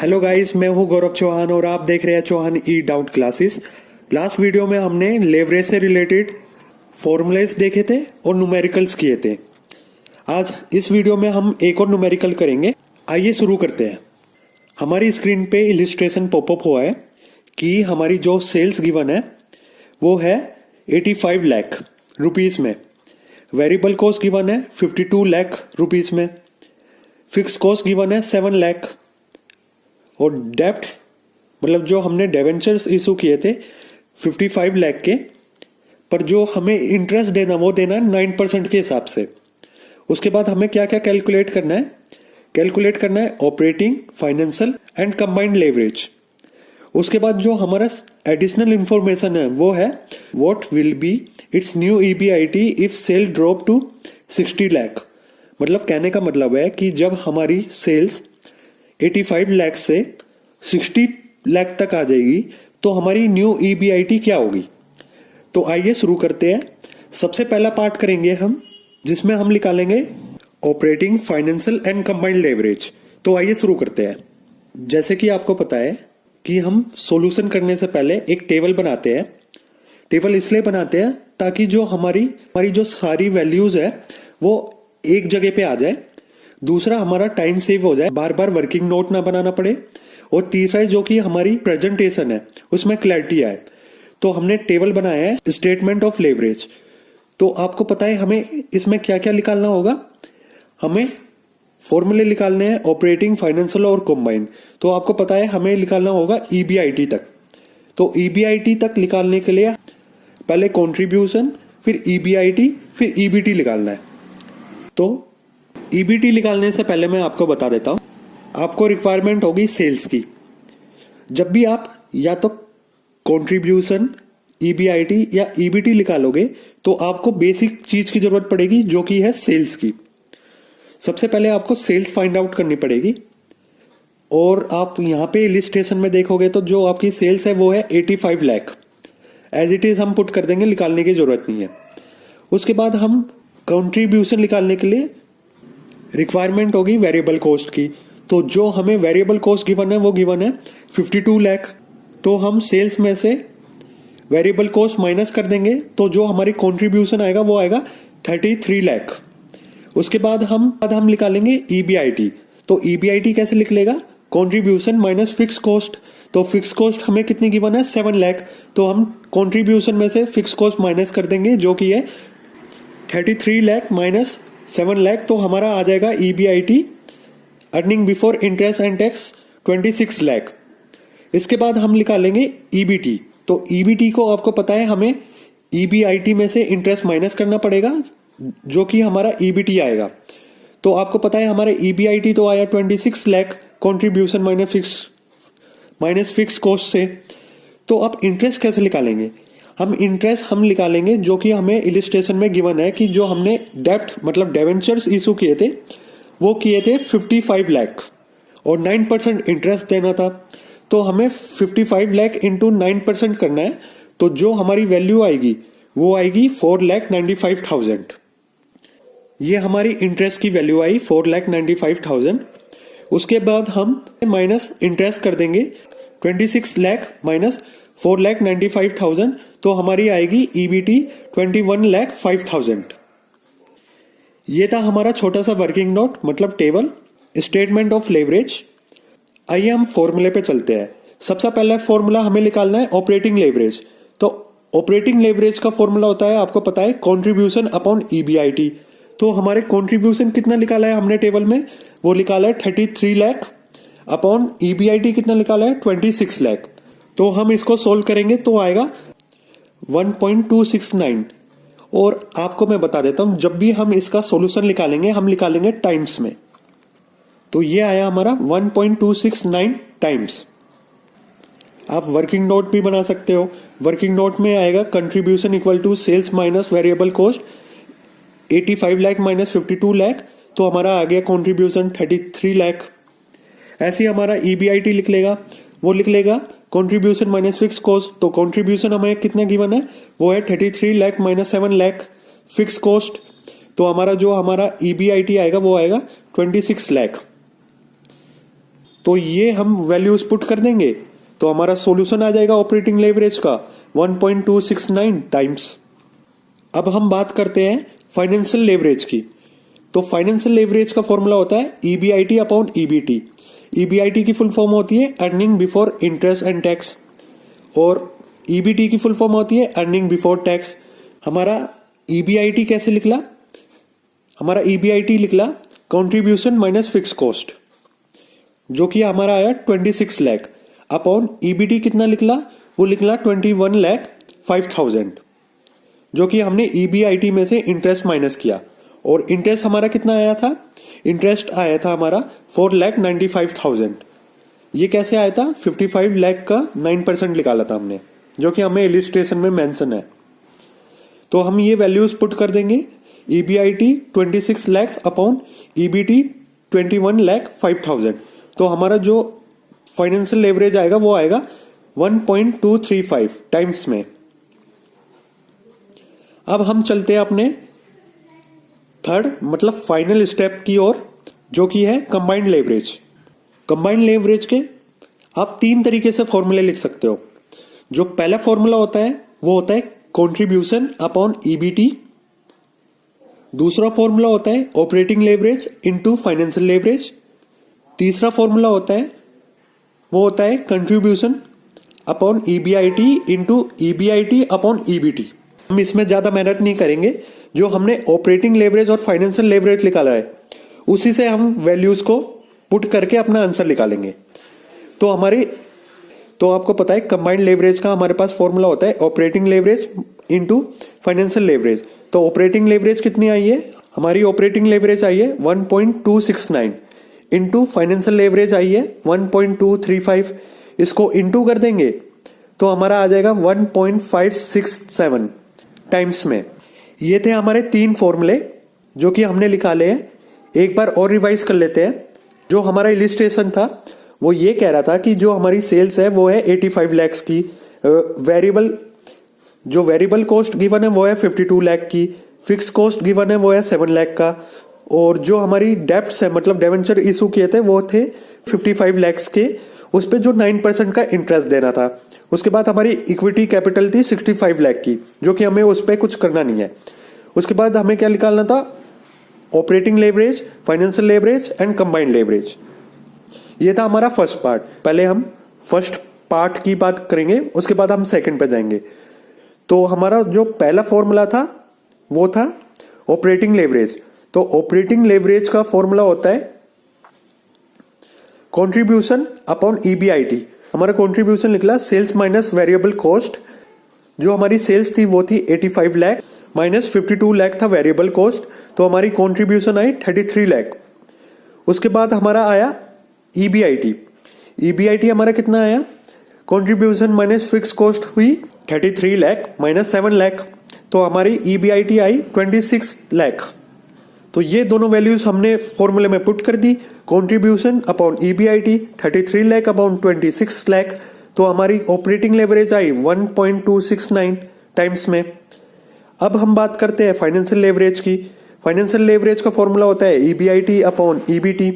Hello guys, मैं हूं गौरव चौहान और आप देख रहे हैं चौहान ई डाउट क्लासेस। लास्ट वीडियो में हमने लेवरेज से रिलेटेड फॉर्मूलेस देखे थे और न्यूमेरिकल्स किए थे। आज इस वीडियो में हम एक और न्यूमेरिकल करेंगे। आइए शुरू करते हैं। हमारी स्क्रीन पे इलिस्ट्रेशन पॉपअप हुआ है कि हमारी जो सेल्स गिवन है वो है 85 लाख रुपीस में। वेरिएबल कॉस्ट गिवन है 52 लाख रुपीस में। फिक्स कॉस्ट गिवन है 7 लाख और डेप्ट मतलब जो हमने डिवेंचर्स इशू किए थे 55 लाख के, पर जो हमें इंटरेस्ट देना वो देना 9% के हिसाब से। उसके बाद हमें क्या क्या कैलकुलेट करना है? कैलकुलेट करना है operating, financial and combined leverage. उसके बाद जो हमारा एडिशनल इंफॉर्मेशन है वो है what will be its new EBIT if sale drop to 60 lakh. मतलब कहने का मतलब है कि जब हमारी सेल्स 85 लाख से 60 लाख तक आ जाएगी तो हमारी न्यू ईबीआईटी क्या होगी। तो आइए शुरू करते हैं। सबसे पहला पार्ट करेंगे हम जिसमें हम निकालेंगे operating, financial and combined leverage. तो आइए शुरू करते हैं। जैसे कि आपको पता है कि हम सॉल्यूशन करने से पहले एक टेबल बनाते हैं। टेबल इसलिए बनाते हैं ताकि जो हमारी जो सारी वैल्यूज है वो एक जगह पे आ जाए। दूसरा, हमारा टाइम सेव हो जाए, बार बार वर्किंग नोट ना बनाना पड़े। और तीसरा, जो कि हमारी प्रेजेंटेशन है उसमें क्लैरिटी आए। तो हमने टेबल बनाया है स्टेटमेंट ऑफ लेवरेज। तो आपको पता है हमें इसमें क्या क्या निकालना होगा। हमें फॉर्मूले निकालने हैं ऑपरेटिंग, फाइनेंशियल और कंबाइंड। तो आपको पता है हमें निकालना होगा ईबीआईटी तक। तो ईबीआईटी तक निकालने के लिए पहले कंट्रीब्यूशन, फिर ईबीआईटी, फिर ईबीटी निकालना है। तो ईबीटी निकालने से पहले मैं आपको बता देता हूं, आपको रिक्वायरमेंट होगी सेल्स की। जब भी आप या तो कंट्रीब्यूशन, ईबीआईटी या ईबीटी निकालोगे तो आपको बेसिक चीज की जरूरत पड़ेगी जो कि है सेल्स की। सबसे पहले आपको सेल्स फाइंड आउट करनी पड़ेगी। और आप यहां पे इलिस्ट्रेशन में देखोगे तो जो आपकी सेल्स है वो है 85 लाख। एज इट इज हम पुट कर देंगे, निकालने की जरूरत नहीं है। उसके बाद हम कंट्रीब्यूशन निकालने के लिए रिक्वायरमेंट होगी वेरिएबल कॉस्ट की। तो जो हमें वेरिएबल कॉस्ट गिवन है वो गिवन है 52 लाख। तो हम सेल्स में से वेरिएबल कॉस्ट माइनस कर देंगे तो जो हमारी कंट्रीब्यूशन आएगा वो आएगा 33 लाख। उसके बाद हम निकालेंगे ईबीआईटी। तो ईबीआईटी कैसे लिख लेगा? Contribution minus fix cost. तो फिक्स कॉस्ट हमें कितनी गिवन है? 7 लाख। तो हम कंट्रीब्यूशन में से फिक्स कॉस्ट माइनस कर देंगे जो कि है 33 लाख माइनस 7 लाख। तो हमारा आ जाएगा EBIT earning before interest and tax 26 lakh. इसके बाद हम निकालेंगे ईबीटी। तो ईबीटी को आपको पता है हमें ईबीआईटी में से इंटरेस्ट माइनस करना पड़ेगा जो कि हमारा ईबीटी आएगा। तो आपको पता है हमारा ईबीआईटी तो आया 26 lakh contribution minus fix cost से। तो अब इंटरेस्ट कैसे निकालेंगे? इंटरेस्ट हम निकालेंगे जो कि हमें इलिस्ट्रेशन में गिवन है कि जो हमने डेप्ट मतलब डिवेंचर्स इशू किए थे वो किए थे 55 लाख और 9% इंटरेस्ट देना था। तो हमें 55 लाख इंटू 9% करना है। तो जो हमारी वैल्यू आएगी वो आएगी 4,95,000। ये हमारी इंटरेस्ट की वैल्यू आई 4,95,000। उसके बाद हम माइनस इंटरेस्ट कर देंगे 26 लाख माइनस 4,95,000। तो हमारी आएगी ईबीटी 21,05,000। ये था हमारा छोटा सा वर्किंग नोट मतलब टेबल स्टेटमेंट ऑफ लेवरेज। आइए हम फॉर्मूले पे चलते हैं। सबसे पहला फॉर्मूला हमें निकालना है ऑपरेटिंग लेवरेज। तो ऑपरेटिंग लेवरेज का फॉर्मूला होता है, आपको पता है, कंट्रीब्यूशन अपॉन ईबीआईटी। तो हमारे कंट्रीब्यूशन कितना निकाला है हमने टेबल में? वो निकाला है 33 लाख अपॉन ईबीआईटी कितना निकाला है? 26 लाख। तो हम इसको सोल्व करेंगे तो आएगा 1.269। और आपको मैं बता देता हूं, जब भी हम इसका सॉल्यूशन निकालेंगे हम निकालेंगे टाइम्स में। तो ये आया हमारा 1.269 टाइम्स। आप वर्किंग नोट भी बना सकते हो। वर्किंग नोट में आएगा contribution equal to sales minus variable cost 85 lakh minus 52 lakh. तो हमारा आ गया कंट्रीब्यूशन 33 लाख। ऐसे ही हमारा ईबीआईटी लिख लेगा कंट्रीब्यूशन माइनस फिक्स कॉस्ट। तो कंट्रीब्यूशन हमें कितना गिवन है? वो है 33 lakh minus 7 lakh fix cost. तो हमारा ईबीआईटी आएगा वो आएगा 26 लाख। तो ये हम वैल्यूज पुट कर देंगे तो हमारा सॉल्यूशन आ जाएगा ऑपरेटिंग लेवरेज का 1.269 टाइम्स। अब हम बात करते हैं फाइनेंशियल लेवरेज की। तो फाइनेंशियल लेवरेज का फॉर्मूला होता है EBIT अपॉन EBT। EBIT की फुल फॉर्म होती है earning before interest and tax और EBT की फुल फॉर्म होती है अर्निंग बिफोर टैक्स। हमारा EBIT कैसे निकला? हमारा EBIT निकला कंट्रीब्यूशन माइनस फिक्स कॉस्ट, जो कि हमारा आया 26 लाख अपॉन EBT कितना निकला? वो निकला 21,05,000, जो कि हमने EBIT में से इंटरेस्ट माइनस किया। और इंटरेस्ट हमारा कितना आया था? इंटरेस्ट आया था हमारा 4,95,000। ये कैसे आया था? 55 लाख का 9% निकाला था हमने, जो कि हमें इलिस्ट्रेशन में मेंशन है। तो हम ये वैल्यूज पुट कर देंगे EBIT 26 लाख अपॉन EBT 21,05,000। तो हमारा जो फाइनेंशियल लेवरेज आएगा वो आएगा 1.235 टाइम्स में। अब हम चलते हैं अपने थर्ड मतलब फाइनल स्टेप की ओर, जो कि है कंबाइंड लेवरेज। कंबाइंड लेवरेज के आप 3 तरीके से फॉर्मूले लिख सकते हो। जो पहला फॉर्मूला होता है वो होता है कंट्रीब्यूशन अपॉन EBT। दूसरा फॉर्मूला होता है operating leverage into financial leverage. तीसरा फॉर्मूला होता है वो होता है contribution upon EBIT into EBIT upon EBT। हम इसमें ज्यादा मेहनत नहीं करेंगे, जो हमने ऑपरेटिंग लेवरेज और फाइनेंशियल लेवरेज निकाला है उसी से हम वैल्यूज को पुट करके अपना आंसर निकालेंगे। तो आपको पता है कंबाइंड लेवरेज का हमारे पास फॉर्मूला होता है operating leverage into financial leverage. तो ऑपरेटिंग लेवरेज कितनी आई है? हमारी ऑपरेटिंग लेवरेज आई है 1.269 इनटू फाइनेंशियल लेवरेज आई है 1.235। इसको इनटू कर देंगे तो हमारा आ जाएगा 1.567 टाइम्स में। ये थे हमारे 3 फॉर्मूले जो कि हमने निकाले हैं। एक बार और रिवाइज कर लेते हैं। जो हमारा इलिस्ट्रेशन था वो ये कह रहा था कि जो हमारी सेल्स है वो है 85 लाख की, वेरिएबल कॉस्ट गिवन है वो है 52 लाख की, फिक्स कॉस्ट गिवन है वो है 7 लाख का, और जो हमारी डेप्ट्स है मतलब डिवेंचर इशू किए थे वो थे 55 लाख के, उस पे जो 9% का इंटरेस्ट देना था। उसके बाद हमारी इक्विटी कैपिटल थी 65 लाख की, जो कि हमें उस पर कुछ करना नहीं है। उसके बाद हमें क्या निकालना था? Operating leverage, financial leverage and combined leverage. ये था हमारा फर्स्ट पार्ट। पहले हम फर्स्ट पार्ट की बात करेंगे, उसके बाद हम सेकंड पे जाएंगे। तो हमारा जो पहला फॉर्मूला था वो था ऑपरेटिंग लेवरेज। तो ऑपरेटिंग लेवरेज का फॉर्मूला होता है कंट्रीब्यूशन अपॉन EBIT। हमारा कंट्रीब्यूशन निकला सेल्स माइनस वेरिएबल कॉस्ट। जो हमारी सेल्स थी वो थी 85 लाख माइनस 52 लाख था वेरिएबल कॉस्ट, तो हमारी कंट्रीब्यूशन आई 33 लाख। उसके बाद हमारा आया EBIT। EBIT हमारा कितना आया? कंट्रीब्यूशन माइनस फिक्स कॉस्ट हुई 33 लाख माइनस 7 लाख, तो हमारी EBIT आई 26 लाख। तो ये दोनों वैल्यूज हमने फॉर्मूले में पुट कर दी। Contribution upon EBIT 33 lakh upon 26 lakh, तो हमारी ऑपरेटिंग लेवरेज आई 1.269 टाइम्स में। अब हम बात करते हैं फाइनेंशियल लेवरेज की। फाइनेंशियल लेवरेज का फॉर्मूला होता है EBIT अपॉन EBT।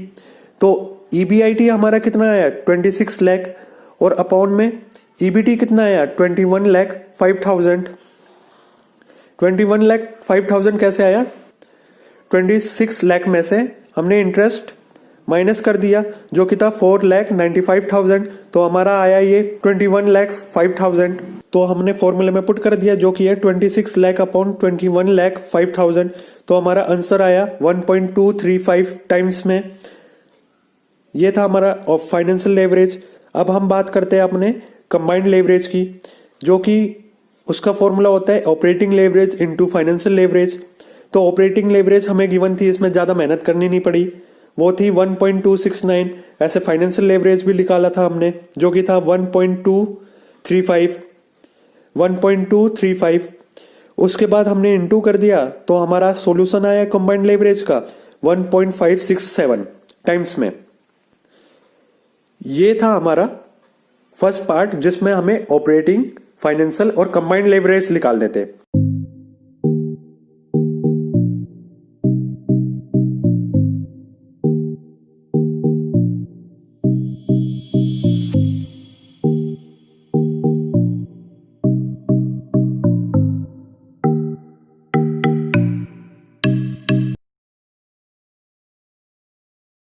तो EBIT हमारा कितना आया? 26 लाख, और अपॉन में EBT कितना आया? 21,05,000। 21,05,000 कैसे आया? 26 लाख में से हमने इंटरेस्ट माइनस कर दिया जो कि था 4,95,000, तो हमारा आया ये 21,05,000। तो हमने फॉर्मूले में पुट कर दिया जो कि है 26 लाख अपॉन 21,05,000, तो हमारा आंसर आया 1.235 टाइम्स में। ये था हमारा फाइनेंशियल लेवरेज। अब हम बात करते हैं अपने कंबाइंड लेवरेज की, जो कि उसका फॉर्मूला होता है operating leverage into financial leverage. तो ऑपरेटिंग लेवरेज हमें गिवन थी, इसमें ज्यादा मेहनत करनी नहीं पड़ी, वो थी 1.269। ऐसे फाइनेंशियल लेवरेज भी निकाला था हमने जो कि था 1.235। उसके बाद हमने इनटू कर दिया तो हमारा सॉल्यूशन आया कंबाइंड लेवरेज का 1.567 टाइम्स में। ये था हमारा फर्स्ट पार्ट जिसमें हमें ऑपरेटिंग, फाइनेंशियल और कंबाइंड लेवरेज निकाल देते।